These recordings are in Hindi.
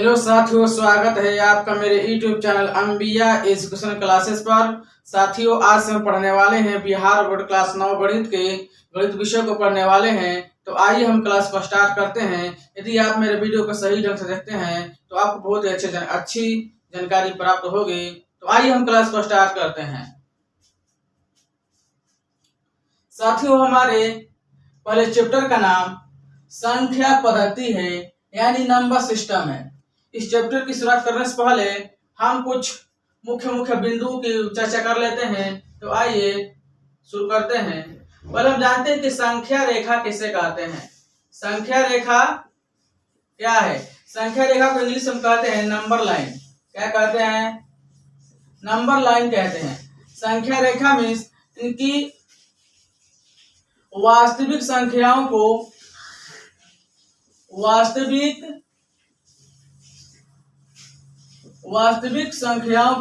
हेलो साथियों, स्वागत है आपका मेरे YouTube चैनल अंबिया एजुकेशन क्लासेस पर। साथियों, आज से हम पढ़ने वाले हैं बिहार बोर्ड क्लास 9 गणित के गणित विषय को पढ़ने वाले हैं। तो आइए हम क्लास को स्टार्ट करते हैं। यदि आप मेरे वीडियो को सही ढंग से देखते हैं तो आपको बहुत ही अच्छी जानकारी प्राप्त होगी। तो आइए हम क्लास को स्टार्ट करते हैं। साथियों, हमारे पहले चैप्टर का नाम संख्या पद्धति है, यानी नंबर सिस्टम है। इस चैप्टर की शुरुआत करने से पहले हम कुछ मुख्य बिंदुओं की चर्चा कर लेते हैं। तो आइए शुरू करते हैं। पहले हम जानते हैं कि संख्या रेखा किसे कहते हैं। संख्या रेखा क्या है? संख्या रेखा को इंग्लिश में कहते हैं नंबर लाइन। क्या कहते हैं? नंबर लाइन कहते हैं। संख्या रेखा मीन्स इनकी वास्तविक संख्याओं को वास्तविक संख्याओं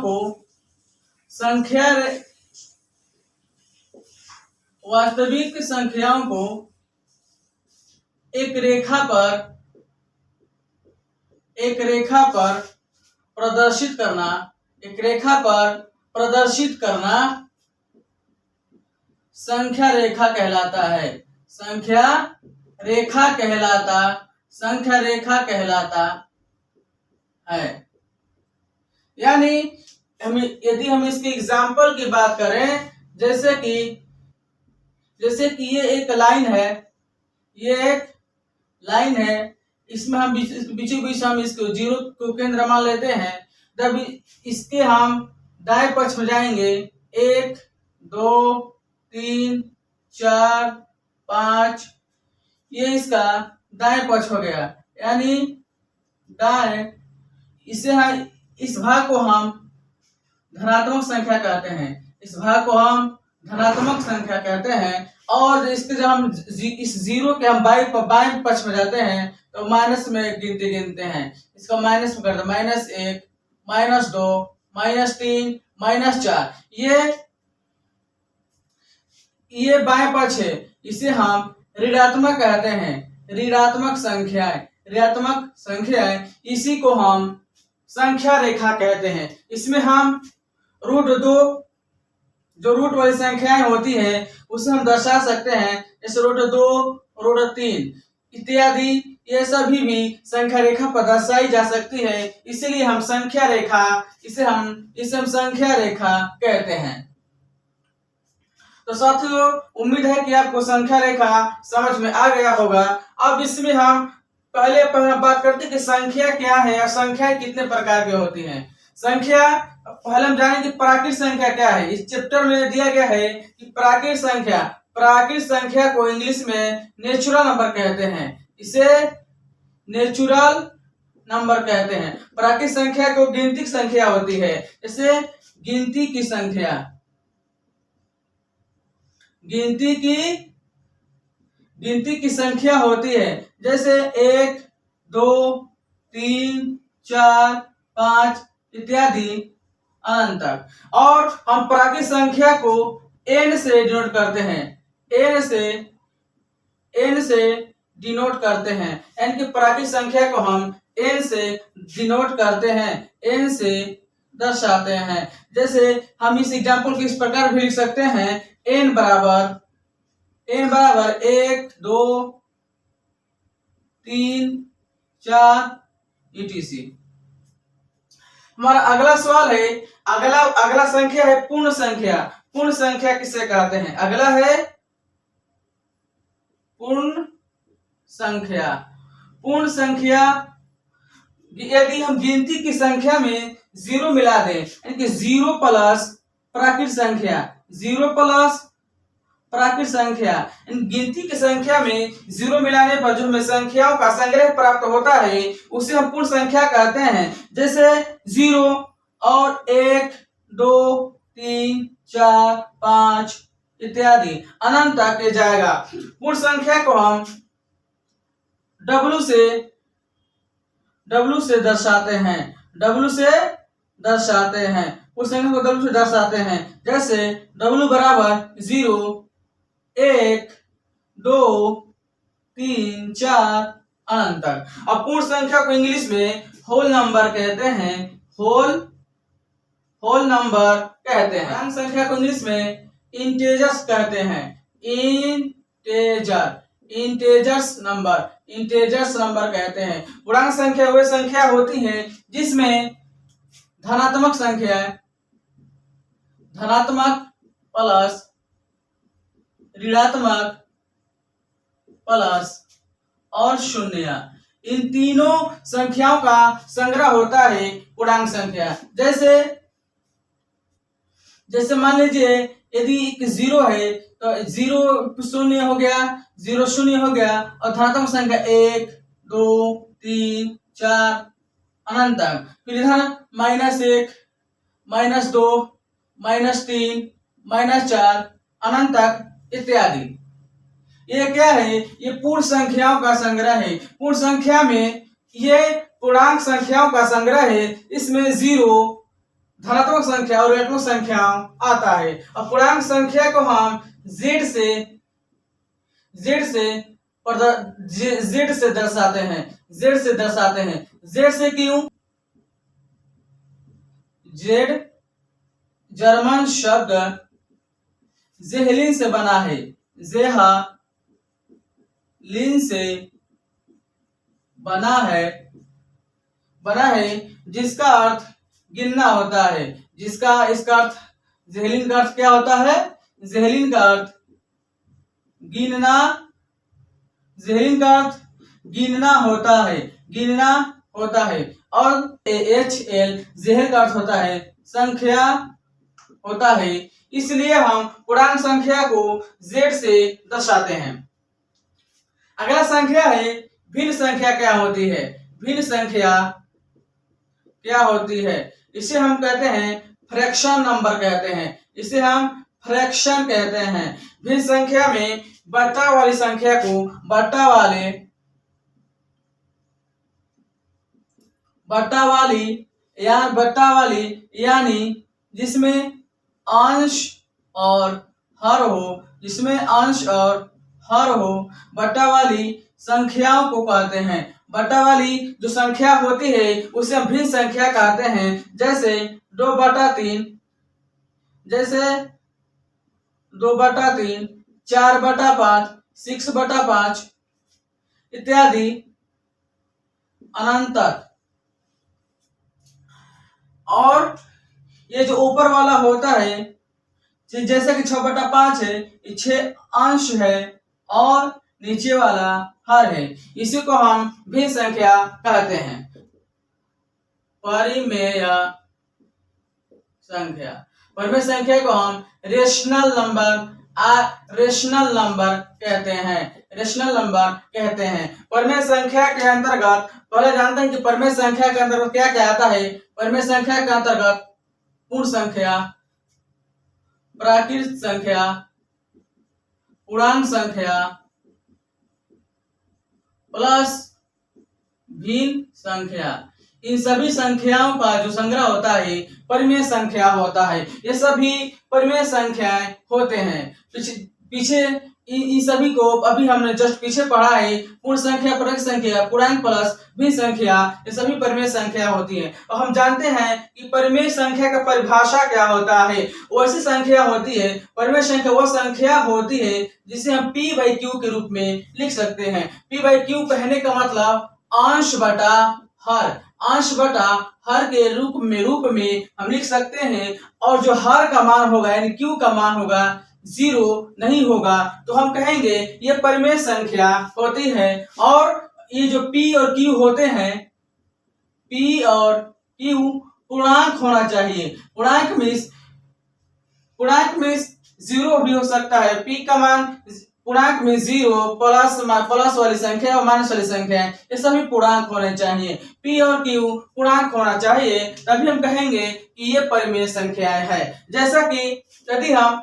को एक रेखा पर प्रदर्शित करना संख्या रेखा कहलाता है। संख्या रेखा कहलाता है। यानी यदि हम इसके एग्जाम्पल की बात करें, जैसे कि ये एक लाइन है, इसमें हम बीचों बीच हम इसको जीरो को केंद्र मान लेते हैं। जब इसके हम दाएं पक्ष में जाएंगे, 1 2 3 4 5, ये इसका दाएं पक्ष हो गया, यानी दाएं। इस भाग को हम धनात्मक संख्या कहते हैं। और इसके जब हम इस जीरो के हम बाएं पक्ष में जाते हैं तो माइनस में गिनते हैं। इसको माइनस में करते हैं, -1 -2 -3 -4। ये बाएं पक्ष है, इसे हम ऋणात्मक कहते हैं। ऋणात्मक संख्याएं इसी को हम संख्या रेखा कहते हैं। इसमें हम √2 जो रूट वाली संख्याएं होती हैं उसे हम दर्शा सकते हैं, जैसे √2 √3 इत्यादि। ये सभी भी संख्या रेखा पर दर्शाई जा सकती है, इसीलिए हम संख्या रेखा इसे हम संख्या रेखा कहते हैं। तो साथियों, उम्मीद है कि आपको संख्या रेखा समझ में आ गया होगा। अब इसमें हम पहले बात करते हैं कि संख्या क्या है और संख्या कितने प्रकार की होती हैं। संख्या पहले हम जानें कि प्राकृत संख्या क्या है। इस चैप्टर में दिया गया है कि प्राकृत संख्या को इंग्लिश में नेचुरल नंबर कहते हैं। इसे नेचुरल नंबर कहते हैं। प्राकृत संख्या को गिनती संख्या होती है, जैसे गिनती की संख्या होती है, जैसे 1 2 3 4 5 इत्यादि अनंत तक। और हम प्राकृत संख्या को n से डिनोट करते हैं। n की प्राकृत संख्या को हम n से डिनोट करते हैं, n से दर्शाते हैं। जैसे हम इस एग्जाम्पल को इस प्रकार भी लिख सकते हैं, n बराबर 1 2 3 4 etc। हमारा अगला सवाल है, अगला संख्या है पूर्ण संख्या। पूर्ण संख्या किसे कहते हैं? अगला है पूर्ण संख्या। यदि हम गिनती की संख्या में 0 मिला दें, यानी कि 0 प्लस प्राकृत संख्या, गिनती की संख्या में 0 मिलाने पर जो हमें संख्याओं का संग्रह प्राप्त होता है उसे हम पूर्ण संख्या कहते हैं। जैसे 0 और 1 2 3 4 5 इत्यादि अनंत तक जाएगा। पूर्ण संख्या को हम W से दर्शाते हैं। पूर्ण संख्या को W से दर्शाते हैं, जैसे W बराबर 0 1 2 3 4 अनंत तक। अब पूर्ण संख्या को इंग्लिश में होल नंबर कहते हैं, होल नंबर कहते हैं। पूर्णांक संख्या को इंग्लिश में इंटेजर्स कहते हैं, इंटेजर्स नंबर कहते हैं। पूर्णांक संख्या वे संख्या होती है जिसमें धनात्मक संख्या, धनात्मक प्लस ऋणात्मक प्लस और शून्य, इन तीनों संख्याओं का संग्रह होता है पूर्णांक संख्या। जैसे मान लीजिए यदि एक 0 है तो 0 शून्य हो गया, 0 शून्य हो गया, और धनात्मक संख्या 1 2 3 4 अनंत तक। फिर इधर -1 -2 -3 -4 अनंत तक इत्यादि। ये क्या है? ये पूर्ण संख्याओं का संग्रह है। पूर्ण संख्या में ये पूर्णांक संख्याओं का संग्रह है। इसमें 0 धनात्मक संख्या और ऋणात्मक संख्या आता है। अब पूर्णांक संख्या को हम z से दर्शाते हैं, z से क्यों? z जर्मन शब्द जेहलिन से बना है, जेहलिन से बना है जिसका अर्थ गिनना होता है। इसका अर्थ जेहलिन का अर्थ क्या होता है? जेहलिन का अर्थ गिनना, जेहलिन का अर्थ गिनना होता है। और HL जेहल का अर्थ होता है संख्या होता है। इसलिए हम पूर्णांक संख्या को z से दर्शाते हैं। अगला संख्या है भिन्न संख्या। क्या होती है भिन्न संख्या? क्या होती है? इसे हम कहते हैं फ्रैक्शन नंबर कहते हैं, इसे हम फ्रैक्शन कहते हैं। भिन्न संख्या में बट्टा वाली संख्या को बट्टा वाली यानी जिसमें अंश और हर हो, बट्टा वाली संख्याओं को कहते हैं। बट्टा वाली जो संख्या होती है उसे हम भिन्न संख्या कहते हैं। जैसे 2/3, 4/5, 6/5 इत्यादि अनंत तक। और ये जो ऊपर वाला होता है जैसे कि 6/5 है, 6 अंश है और नीचे वाला हर है, इसी को हम भिन्न संख्या कहते हैं। परिमेय संख्या को हम रेशनल नंबर कहते हैं। परिमेय संख्या के अंतर्गत पहले जानते हैं कि परिमेय संख्या के अंतर्गत क्या क्या आता है। परिमेय संख्या के अंतर्गत पूर्ण संख्या, प्राकृत संख्या, पूर्णांक संख्या प्लस भिन्न संख्या, इन सभी संख्याओं का जो संग्रह होता है परिमेय संख्या होता है। ये सभी परिमेय संख्याएं होते हैं। पीछे इन सभी को अभी हमने जस्ट पीछे पढ़ा है। पूर्ण संख्या, प्राकृत संख्या, पूर्णांक प्लस भिन्न संख्या, ये सभी परिमेय संख्या होती है। और हम जानते हैं कि परिमेय संख्या का परिभाषा क्या होता है। वैसी संख्या होती है, परिमेय संख्या वह संख्या होती है जिसे हम p/q के रूप में लिख सकते हैं। p/q कहने का मतलब अंश बटा हर के रूप में हम लिख सकते हैं। और जो हर का मान होगा यानी q का मान होगा 0 नहीं होगा तो हम कहेंगे ये परिमेय संख्या होती है। और ये जो p और q होते हैं, p और q पूर्णांक होना चाहिए। पूर्णांक में 0 भी हो सकता है। p का मान पूर्णांक में 0 प्लस वाली संख्या और माइनस वाली संख्या, ये सभी पूर्णांक होने चाहिए। p और q पूर्णांक होना चाहिए, तभी हम कहेंगे कि ये परिमेय संख्याएं है। जैसा कि यदि हम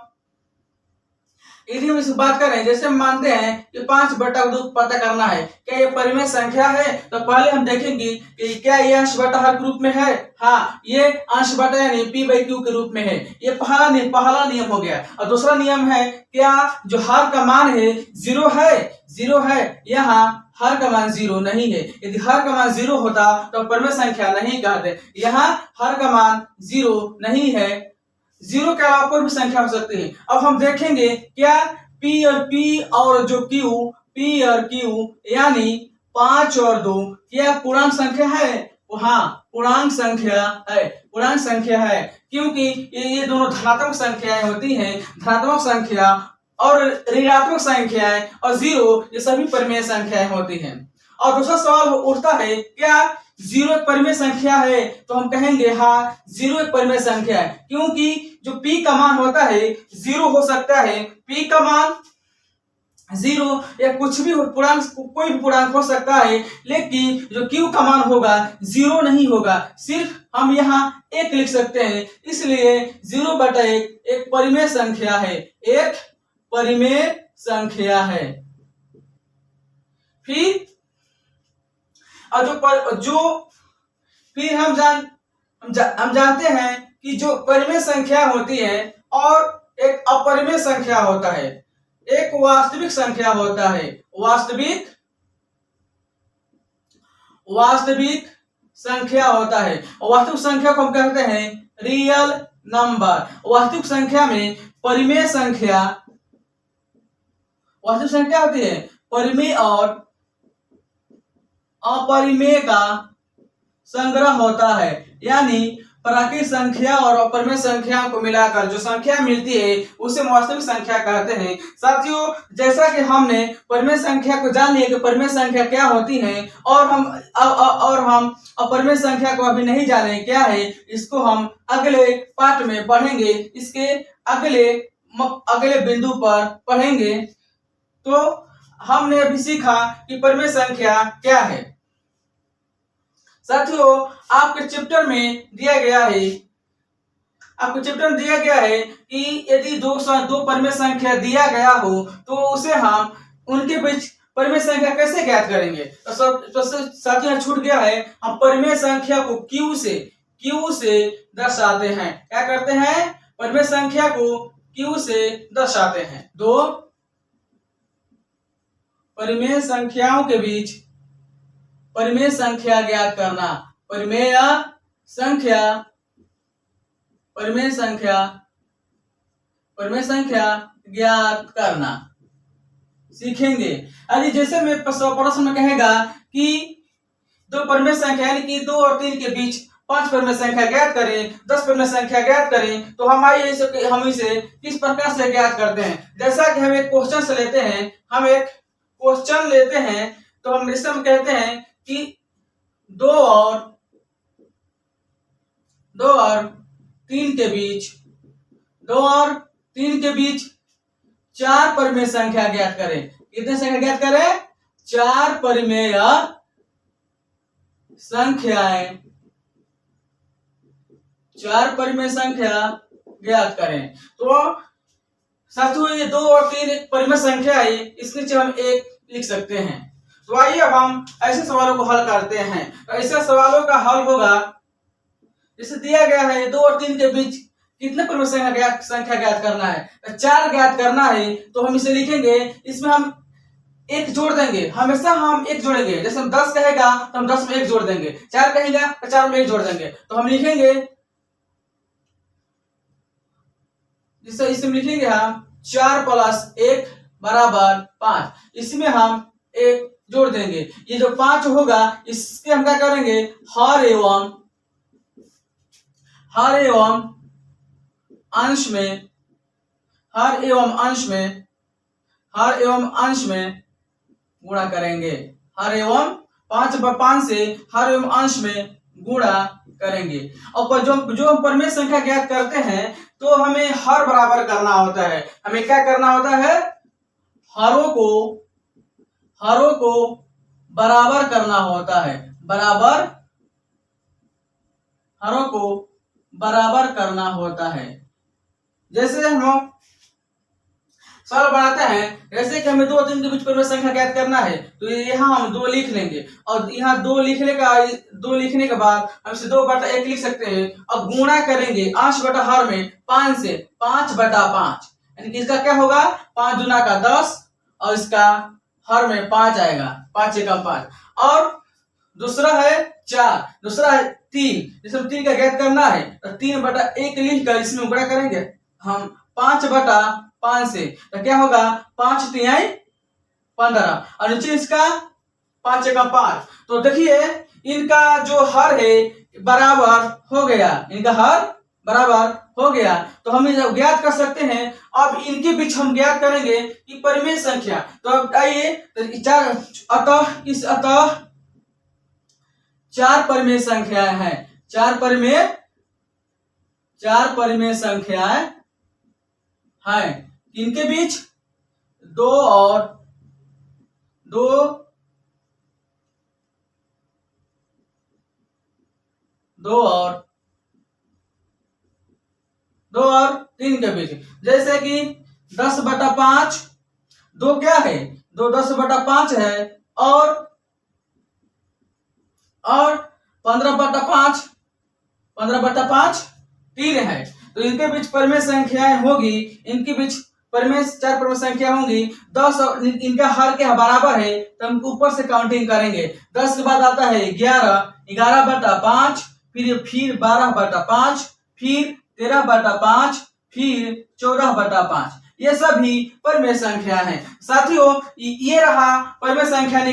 इस बात करें, जैसे हम मानते हैं कि 5/2 पता करना है, क्या ये परिमेय संख्या है? तो पहले हम देखेंगे कि क्या ये अंश बटा हर के रूप में है। हाँ, ये अंश बटा यानी p/q के रूप में है। ये पहला नियम हो गया। और दूसरा नियम है, क्या जो हर का मान है 0 है? जीरो है, यहाँ हर का मान जीरो नहीं है। यदि हर का मान जीरो होता तो परिमेय संख्या नहीं कहते। यहाँ हर का मान जीरो नहीं है, जीरो के अलावा कोई भी संख्या हो सकती है। अब हम देखेंगे क्या P और जो Q, P और Q यानी 5 और 2 क्या पूर्णांक संख्या है? हाँ, पूर्णांक संख्या है, पूर्णांक संख्या है, क्योंकि ये दोनों धनात्मक संख्याएं होती हैं। धनात्मक संख्या और ऋणात्मक संख्याएं और जीरो ये सभी परिमेय संख्याएं होती हैं। और दूसरा सवाल उठता है क्या जीरो एक परिमेय संख्या है? तो हम कहेंगे हाँ, जीरो एक परिमेय संख्या है, क्योंकि जो P का मान होता है जीरो हो सकता है। P का मान जीरो या कुछ भी पूर्णांक, कोई भी पूर्णांक हो सकता है, लेकिन जो Q का मान होगा जीरो नहीं होगा, सिर्फ हम यहाँ एक लिख सकते हैं। इसलिए 0/1 एक परिमेय संख्या है, एक परिमेय संख्या है। फिर फिर हम जानते हैं कि जो परिमेय संख्या होती है और एक अपरिमेय संख्या होता है, एक वास्तविक संख्या होता है। वास्तविक संख्या होता है। वास्तविक संख्या को हम कहते हैं रियल नंबर। वास्तविक संख्या में परिमेय संख्या, वास्तविक संख्या होती है परिमेय और अपरिमेय का संग्रह होता है, यानी प्राकृतिक संख्या और अपरिमेय संख्या को मिलाकर जो संख्या मिलती है उसे वास्तविक संख्या कहते हैं। साथियों, जैसा कि हमने परिमेय संख्या को जान लिया कि परिमेय संख्या क्या होती है, और हम अपरिमेय संख्या को अभी नहीं जाने क्या है, इसको हम अगले पाठ में पढ़ेंगे, इसके अगले बिंदु पर पढ़ेंगे। तो हमने अभी सीखा कि परिमेय संख्या क्या है। साथियों, आपके चैप्टर में दिया गया है कि यदि दो परिमेय संख्या दिया गया हो तो उसे हम उनके बीच परिमेय संख्या कैसे ज्ञात करेंगे। तो साथियों छूट गया है, हम परिमेय संख्या को Q से दर्शाते हैं। क्या करते हैं? परिमेय संख्या को Q से दर्शाते हैं। दो परिमेय संख्याओं के बीच परिमेय संख्या ज्ञात करना, परिमेय संख्या ज्ञात करना सीखेंगे। अरे जैसे मैं प्रश्न में कहेगा कि दो परिमेय संख्या यानी कि 2 और 3 के बीच 5 परिमेय संख्या ज्ञात करें, 10 परिमेय संख्या ज्ञात करें, तो हम इसे किस प्रकार से ज्ञात करते हैं। जैसा कि हम एक क्वेश्चन लेते हैं, तो हम इसमें कहते हैं कि 2 और 3 के बीच 4 परिमेय संख्या ज्ञात करें। कितने संख्या ज्ञात करें? 4 परिमेय संख्याएं, 4 परिमेय संख्या ज्ञात करें। तो साथियों, ये 2 और 3 एक परिमेय संख्या है, इसके नीचे हम 1 लिख सकते हैं। तो आइए अब हम ऐसे सवालों को हल करते हैं। तो ऐसे सवालों का हल होगा, जैसे दिया गया है 2 और 3 के बीच कितने परिमेय संख्या ज्ञात करना है, 4 ज्ञात करना है, तो हम इसे लिखेंगे, इसमें हम 1 जोड़ देंगे। हमेशा हम 1 जोड़ेंगे। जैसे हम 10 कहेगा तो हम 10 में 1 जोड़ देंगे, 4 कहेगा तो 4 में 1 जोड़ देंगे। तो हम लिखेंगे, जिससे इसमें लिखेंगे हम 4 + 1 = 5। इसमें हम 1 जोड़ देंगे। ये जो 5 होगा इसके हम क्या करेंगे, हर एवं अंश में गुणा करेंगे। 5 से हर एवं अंश में गुणा करेंगे। और जो हम परिमेय संख्या ज्ञात करते हैं तो हमें हर बराबर करना होता है। हमें क्या करना होता है? हरों को बराबर करना होता है। हरों को बराबर करना होता है। जैसे हम सवाल बनाते हैं, जैसे कि हमें 2 और 3 के बीच परिमेय संख्या ज्ञात करना है, तो यहाँ हम 2 लिख लेंगे, और यहाँ 2 लिखने के बाद हम इसे 2/1 लिख सकते हैं, और गुणा करेंगे अंश बटा हर में 5 से, 5/5, यानी कि इसका क्या होगा, 5 दूना का 10 और इसका हर में 5 आएगा, 5 एकम 5। और दूसरा है 4, दूसरा है 3, इसमें 3 का ज्ञात करना है तो 3/1 लिखकर इसमें गुणा करेंगे हम 5/5 से, तो क्या होगा 5 तिहाई 15 और नीचे इसका 5 एकम 5। तो देखिए इनका जो हर है बराबर हो गया, इनका हर बराबर हो गया, तो हम ज्ञात कर सकते हैं। अब इनके बीच हम ज्ञात करेंगे कि परिमेय संख्या। तो अब आइए अतः 4 परिमेय संख्याएं हैं, 4 परिमेय संख्याएं हैं। इनके बीच 2 और 3 के बीच, जैसे कि 10/5, 2 क्या है, 2 10/5 है और 15/5 3 है। तो इनके बीच परिमेय संख्याएं होगी, इनके बीच परिमेय 4 परिमेय संख्या होंगी। 10 और इनका हर के बराबर है तो हम ऊपर से काउंटिंग करेंगे। 10 के बाद आता है 11, 11/5, फिर 12/5, फिर 13/5, फिर 14/5। ये सभी परिमेय संख्या है साथियों। ये रहा परिमेय संख्या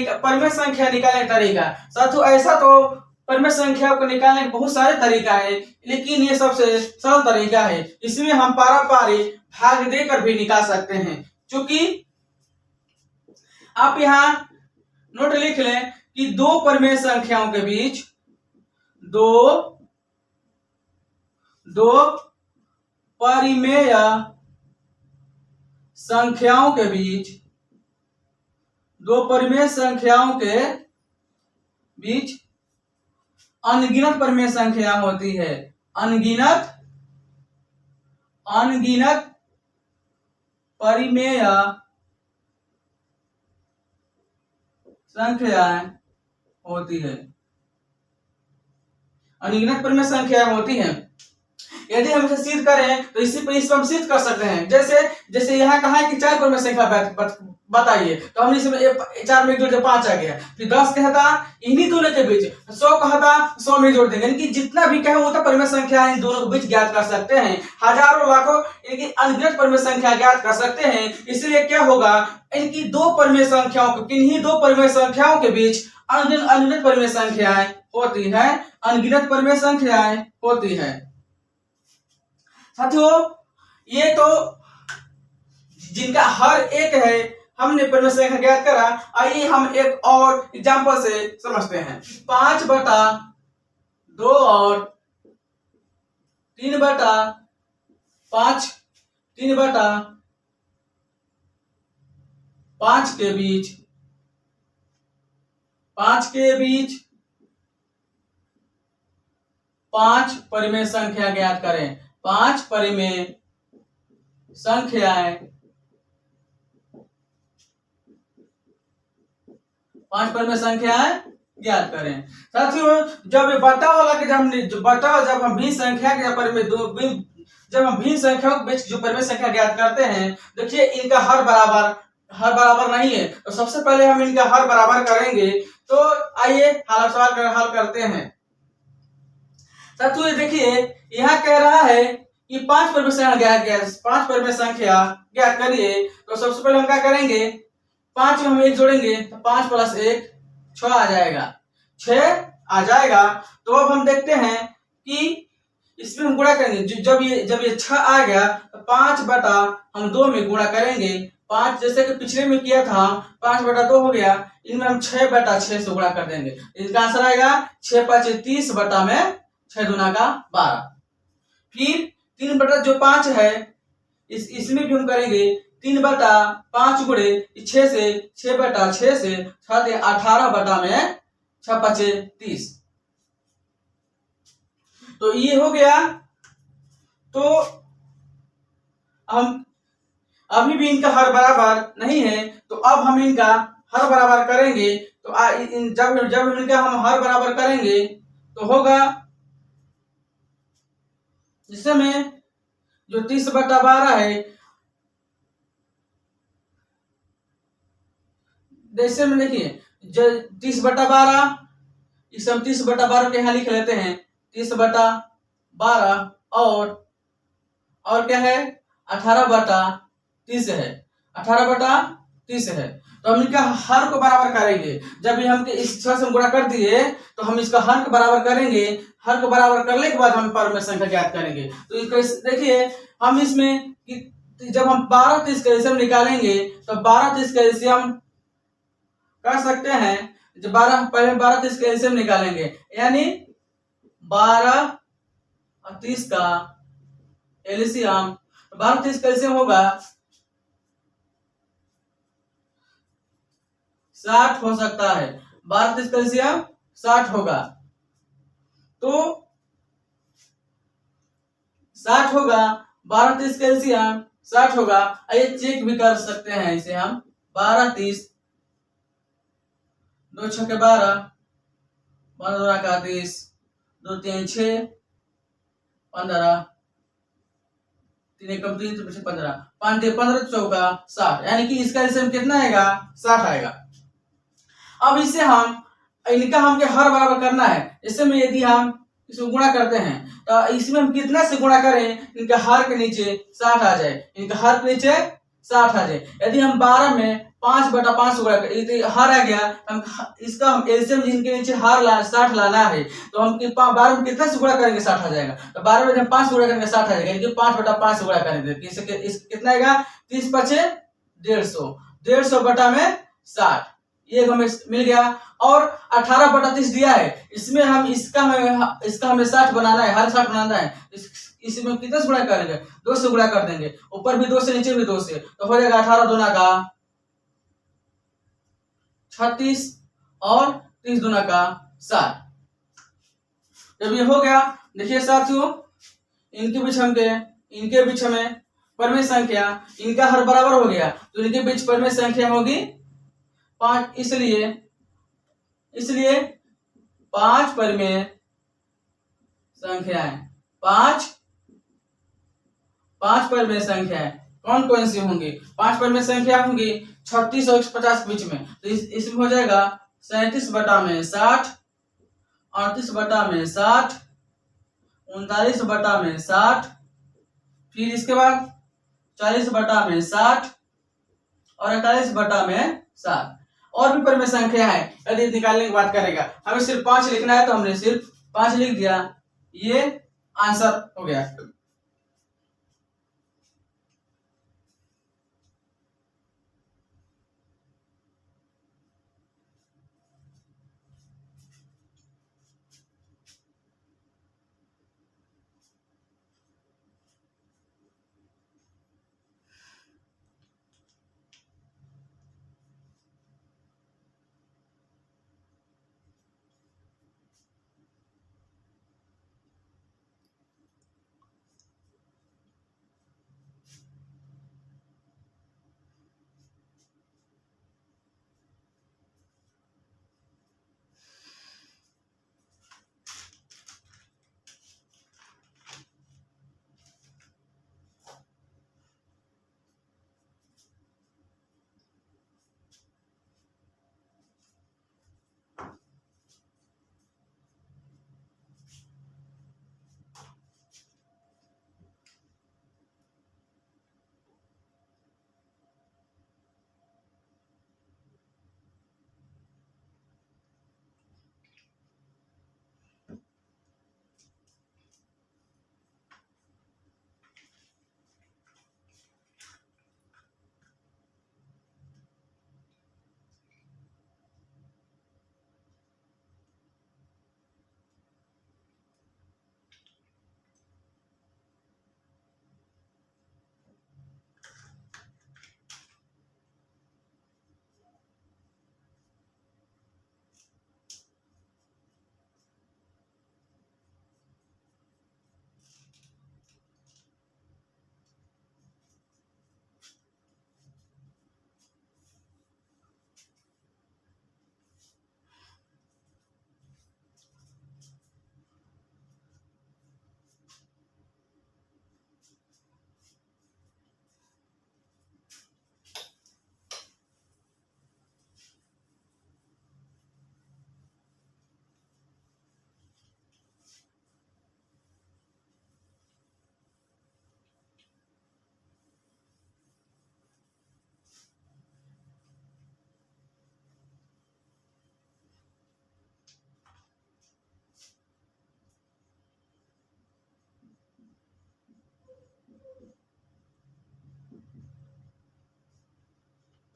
निकालने का तरीका। साथियों ऐसा तो परिमेय संख्या को निकालने के बहुत सारे तरीका है, लेकिन ये सबसे सरल तरीका है। इसमें हम पारंपरिक भाग देकर भी निकाल सकते हैं। क्योंकि आप यहाँ नोट लिख लें कि 2 परिमेय संख्याओं के बीच दो परिमेय संख्याओं के बीच 2 परिमेय संख्याओं के बीच अनगिनत परिमेय संख्या होती है। अनगिनत परिमेय संख्याएं होती है, अनगिनत परिमेय संख्याएं होती हैं। यदि हम इसे सिद्ध करें तो इसी पे हम सिद्ध कर सकते हैं। जैसे यहाँ कहा है कि 4 परिमेय संख्या बताइए, तो हमने इसमें 4 में जोड़ दिया 5 आ गया। फिर 10 कहता इन्हीं दोनों के बीच, 100 कहता 100 में जोड़ देंगे। इनकी जितना भी कहे वो तो परिमेय संख्या इन दोनों के बीच ज्ञात कर सकते हैं। हजारों लाखों इनकी अनगिनत परिमेय संख्या ज्ञात कर सकते हैं। इसलिए क्या होगा, इनकी 2 परिमेय संख्याओं को, किन्हीं 2 परिमेय संख्याओं के बीच अनगिनत परिमेय संख्याएं होती है, अनगिनत परिमेय संख्याएं होती है। साथियों ये तो जिनका हर एक है हमने परिमेय संख्या ज्ञात करा। आइए हम एक और एग्जांपल से समझते हैं। 5/2 और 3/5 के बीच 5 परिमेय संख्या ज्ञात करें। 5 परिमेय संख्याएं 5 परिमेय संख्याएं ज्ञात करें। साथियों जब बताओ वाला के जब हम भिन्न संख्या के परिमेय जब हम भिन्न संख्याओं के बीच जो परिमेय संख्या ज्ञात करते हैं, देखिए इनका हर बराबर नहीं है। तो सबसे पहले हम इनका हर बराबर करेंगे। तो आइए सवाल हल करते हैं। साथियों देखिए यहाँ कह रहा है कि 5 परिमेय संख्या ज्ञात करिए। तो सबसे पहले हम क्या करेंगे, 5 में हम 1 जोड़ेंगे तो 5 + 1 6 आ जाएगा, 6 आ जाएगा। तो अब हम देखते हैं कि इसमें हम गुणा करेंगे। जब ये 6 आ गया तो 5 हम 2 में गुणा करेंगे। 5 जैसे कि पिछले में किया था 5/2 हो गया, इनमें हम 6/6 से गुणा कर देंगे। इसका आंसर आएगा 6×5 = 30 बटा में 6 दूना का 12। फिर 3/5 है, इसमें भी हम करेंगे 3/5 गुणे 6 से 6/6 से 18 बटा में 6×5 = 30। तो ये हो गया। तो हम अभी भी इनका हर बराबर नहीं है, तो अब हम इनका हर बराबर करेंगे। तो जब इनका हम हर बराबर करेंगे तो होगा जिसमें जो 30/12 है, जैसे में देखिए 30/12, इस हम 30/12 के यहाँ लिख लेते हैं 30/12 और क्या है 18/30 है, 18/30 है। तो हम इनका हर को बराबर करेंगे। जब भी हम इस 6 से गुणा कर दिए तो हम इसका हर को बराबर करेंगे। हर को बराबर करने के बाद हम पर में संख्या ज्ञात करेंगे। तो देखिए हम इसमें जब हम 12-30 का एलसीएम निकालेंगे तो 12-30 का एलसीएम कर सकते हैं। जब 12-30 का एलसीएम निकालेंगे यानी 12 और 30 का एलसीएम, 12-30 का एलसीएम होगा 60 हो सकता है। 12-30 का एलसीएम 60 होगा, तो 60 होगा। 12-30 का एलसीएम 60 होगा। ये चेक भी कर सकते हैं इसे हम 12-30, 2 छक्के 12, 12 का 30, 2 3 6, 15, 3 एकम 3 तो 15, 5 15 चौका 60, यानी कि इसका एलसीएम कितना आएगा 60 आएगा। अब इसे हम इनका हमके हर बराबर करना है। इससे में यदि हम इसको गुणा करते हैं तो इसमें हम कितना से गुणा करें इनका हर के नीचे 60 आ जाए, इनका हर के नीचे 60 आ जाए। यदि हम 12 में 5/5 से गुणा करें, हर आ गया, हम इसका हम एलसीएम जिनके नीचे हर 60 लाना है तो हम 12 में कितना से गुणा करेंगे 60 आ जाएगा। तो 12 में जब 5 से गुणा करेंगे 60 आ जाएगा, यानी 5/5 से गुणा करेंगे कितना आएगा 30 5 150, 150/60 ये हमें मिल गया। और 18/30 दिया है, इसमें हम इसका हमें 60 बनाना है, हर 60 बनाना है। इसमें कितने से गुणा करेंगे 2 से गुणा कर देंगे, ऊपर भी 2 से नीचे भी 2 से, तो हो जाएगा 18 दूना का 36 और 30 दूना का 60। जब ये हो गया देखिए साथियों, इनके बीच हमें परमेय संख्या, इनका हर बराबर हो गया तो इनके बीच परमेय संख्या होगी 5, इसलिए 5 परमेय संख्याएं, 5 परमेय संख्याएं कौन कौन सी होंगी 5 परमेय संख्या होंगी 36 और 150 के बीच में। तो इसमें हो जाएगा 37/60, 38/60, 39/60, फिर इसके बाद 40/60 और 41/60 और भी परमेय संख्या है। यदि निकालने की बात करेगा हमें सिर्फ 5 लिखना है तो हमने सिर्फ 5 लिख दिया, ये आंसर हो गया।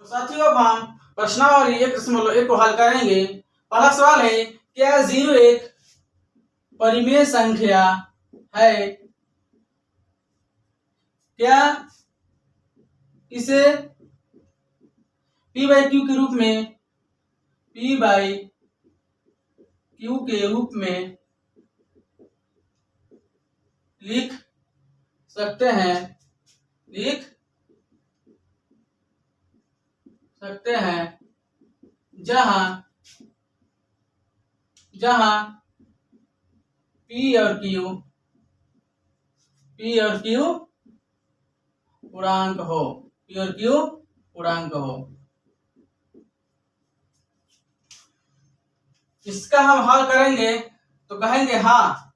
साथियों अब हम प्रश्नावली 1.1 को हल करेंगे। पहला सवाल है, क्या 0 एक परिमेय संख्या है? क्या इसे p बाई क्यू के रूप में लिख सकते हैं जहां p और q पूर्णांक हो। इसका हम हल करेंगे तो कहेंगे हाँ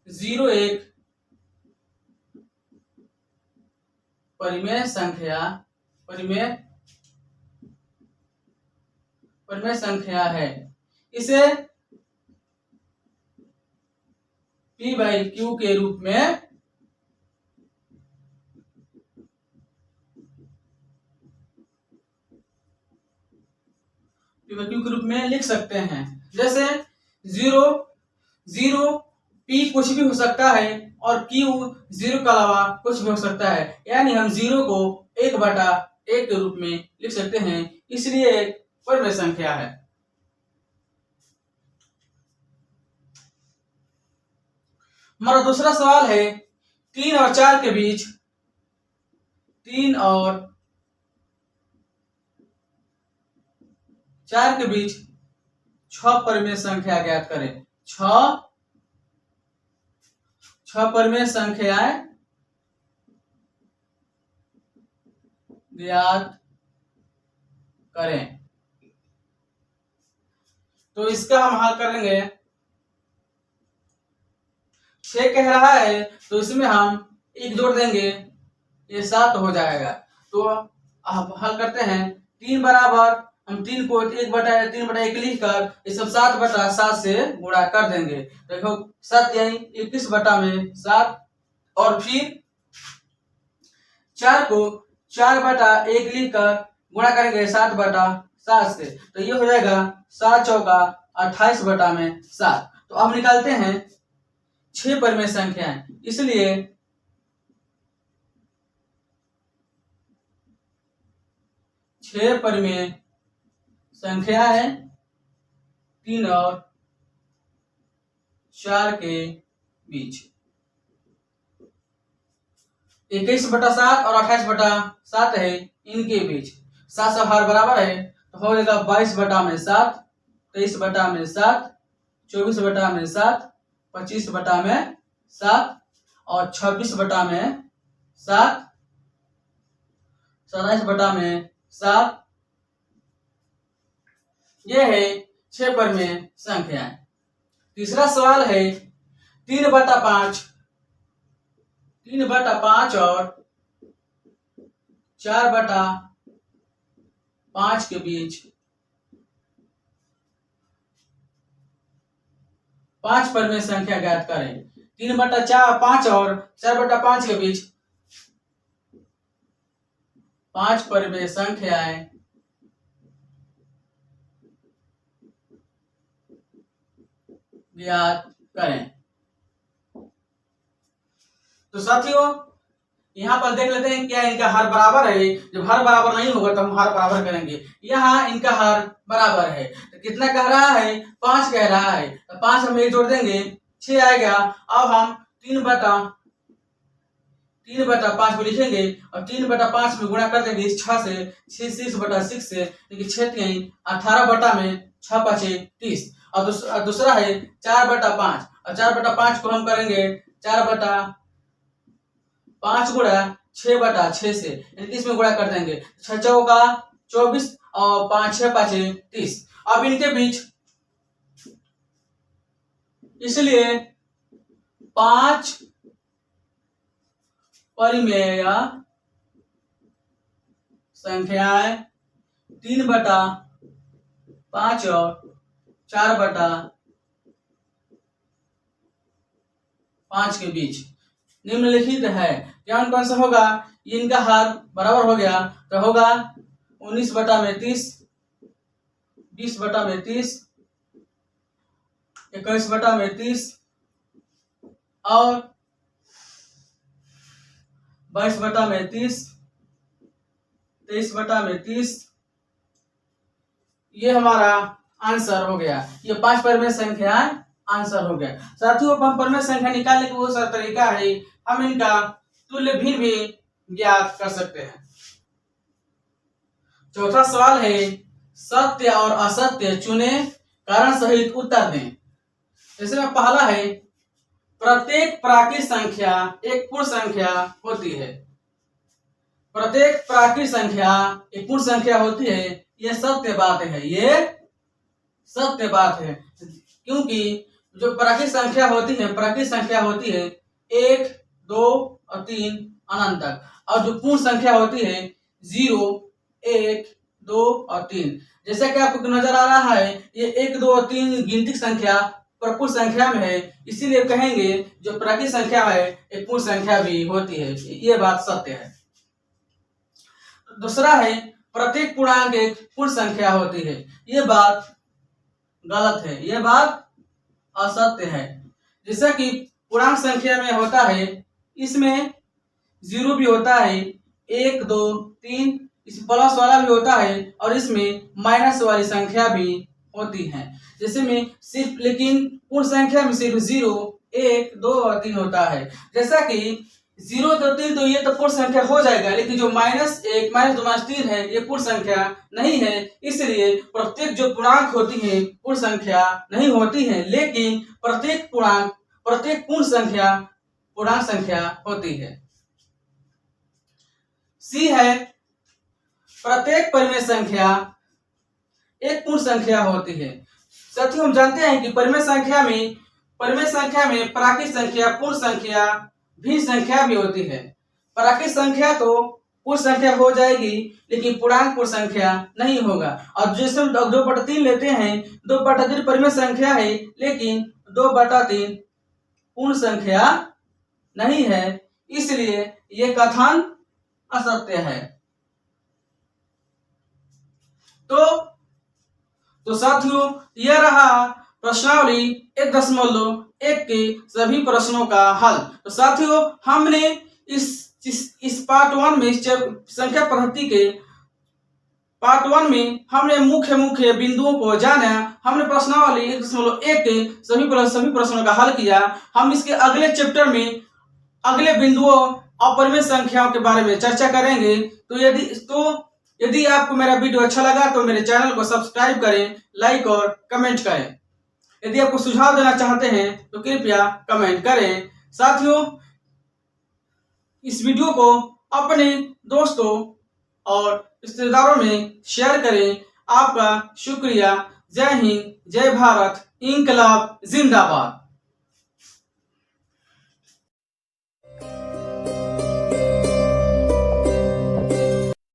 0 एक परिमेय संख्या है। इसे p बाई क्यू के रूप में लिख सकते हैं। जैसे 0 p कुछ भी हो सकता है और q 0 के अलावा कुछ भी हो सकता है, यानी हम 0 को 1/1 के रूप में लिख सकते हैं, इसलिए एक परिमेय संख्या है। हमारा दूसरा सवाल है, 3 और 4 के बीच 6 परिमेय संख्या ज्ञात करें। 6 परिमेय संख्याएं ज्ञात करें। तो इसका हम हल करेंगे। 6 कह रहा है तो इसमें हम 1 जोड़ देंगे, ये 7 हो जाएगा। तो अब हल करते हैं। 3 बराबर हम 3 को 1/3/1 लिखकर ये सब 7/7 से गुणा कर देंगे। देखो 7 यानी 21/7 और फिर 4 को 4/1 लिखकर गुणा करेंगे 7/7 से, तो ये हो जाएगा 7 चौका 28/7। तो अब निकालते हैं 6 परिमेय संख्याएं, इसलिए 6 परिमेय संख्या है 3 और 4 के बीच। 21/7 और 28/7 है इनके बीच। 7 से हर बराबर है तो हो जाएगा 22/7, 23/7, 24/7, 25/7 और 26/7, 27/7। ये है 6 परिमेय संख्याएं। तीसरा सवाल है, 3/5 और 4/5 के बीच 5 परिमेय संख्या ज्ञात करें। 3/5 और 4/5 के बीच 5 परिमेय संख्याएं ज्ञात करें। तो साथियों यहाँ पर देख लेते हैं क्या इनका हर बराबर है। जब हर बराबर नहीं होगा तो हम हर बराबर करेंगे। यहाँ इनका हर बराबर है तो कितना कह रहा है? 5 कह रहा है, तो 5 हम 1 जोड़ देंगे 6 आएगा। अब हम 3/5 को लिखेंगे और 3/5 में गुणा कर देंगे इस 6 से, 6/6 से, देखिए 6 18/6 5 30। और दूसरा है 4/5 और 4/5 को हम करेंगे 4/5 गुणा 6/6 से, यानी इसमें गुणा कर देंगे 6 चौका 24 और 5 6 5 30। अब इनके बीच इसलिए 5 परिमेय संख्याएं 3/5 और 4/5 के बीच निम्नलिखित है। कौन कौन सा होगा? इनका हर बराबर हो गया तो होगा 19/30, 20/30, 21/30 और 22/30, 23/30। ये हमारा आंसर हो गया। ये 5 परिमेय संख्याएं आंसर हो गया। साथियों, हम परिमेय संख्या निकालने का बहुत सारा तरीका है। हम इनका तुल्य भिन्न भी ज्ञात कर सकते हैं। चौथा सवाल है, सत्य और असत्य चुने, कारण सहित उत्तर दें। जैसे में पहला है, प्रत्येक प्राकृत संख्या एक पूर्ण संख्या होती है। प्रत्येक प्राकृत संख्या एक पूर्ण संख्या होती है। यह सत्य बात है, ये सत्य बात है, क्योंकि जो प्राकृत संख्या होती है 1, 2 और 3 अनंत तक, और जो पूर्ण संख्या होती है 0, 1, 2 और 3। जैसा कि आपको नजर आ रहा है, ये 1, 2 और 3 गिनती संख्या पूर्ण संख्या में है, इसीलिए कहेंगे जो प्राकृत संख्या है एक पूर्ण संख्या भी होती है। ये बात सत्य है। दूसरा है, प्रत्येक पूर्णांक एक पूर्ण संख्या होती है। ये बात गलत है, ये बात असत्य है। जैसा कि पूर्णांक संख्या में होता है, इसमें 0 भी होता है, 1, 2, 3, इस प्लस वाला भी होता है और इसमें माइनस वाली संख्या भी होती है। जैसे में सिर्फ, लेकिन पूर्ण संख्या में सिर्फ 0, 1, 2 और 3 होता है। जैसा कि 0, 2, 3 तो ये तो पूर्ण संख्या हो जाएगा, लेकिन जो -1, -2, -3 है ये पूर्ण संख्या नहीं है। इसलिए प्रत्येक जो पूर्णांक होती है पूर्ण संख्या नहीं होती है, लेकिन प्रत्येक पूर्ण संख्या पूर्णांक संख्या होती है। सी है, प्रत्येक परिमेय संख्या एक पूर्ण संख्या होती है। साथियों, हम जानते हैं कि परिमेय संख्या में प्राकृत संख्या, पूर्ण संख्या, भिन्न संख्या भी होती है। प्राकृत संख्या तो पूर्ण संख्या हो जाएगी, लेकिन पूर्णांक पूर्ण संख्या नहीं होगा। और जैसे हम 2/3 लेते हैं, 2/3 परिमेय संख्या है, लेकिन 2/3 पूर्ण संख्या नहीं है, इसलिए ये कथन असत्य है। तो साथियों, यह रहा प्रश्नावली 1.1 के सभी प्रश्नों का हल। तो साथियों, हमने इस पार्ट 1 में, संख्या पद्धति के पार्ट 1 में हमने मुख्य बिंदुओं को जाना। हमने प्रश्नावली 1.1 के सभी प्रश्नों का हल किया। हम इसके अगले चैप्टर में अगले बिंदुओं और परिमेय संख्याओं के बारे में चर्चा करेंगे। तो यदि आपको मेरा वीडियो अच्छा लगा तो मेरे चैनल को सब्सक्राइब करें, लाइक और कमेंट करें। यदि आपको सुझाव देना चाहते हैं तो कृपया कमेंट करें। साथियों, इस वीडियो को अपने दोस्तों और रिश्तेदारों में शेयर करें। आपका शुक्रिया। जय हिंद, जय भारत, इंकलाब जिंदाबाद।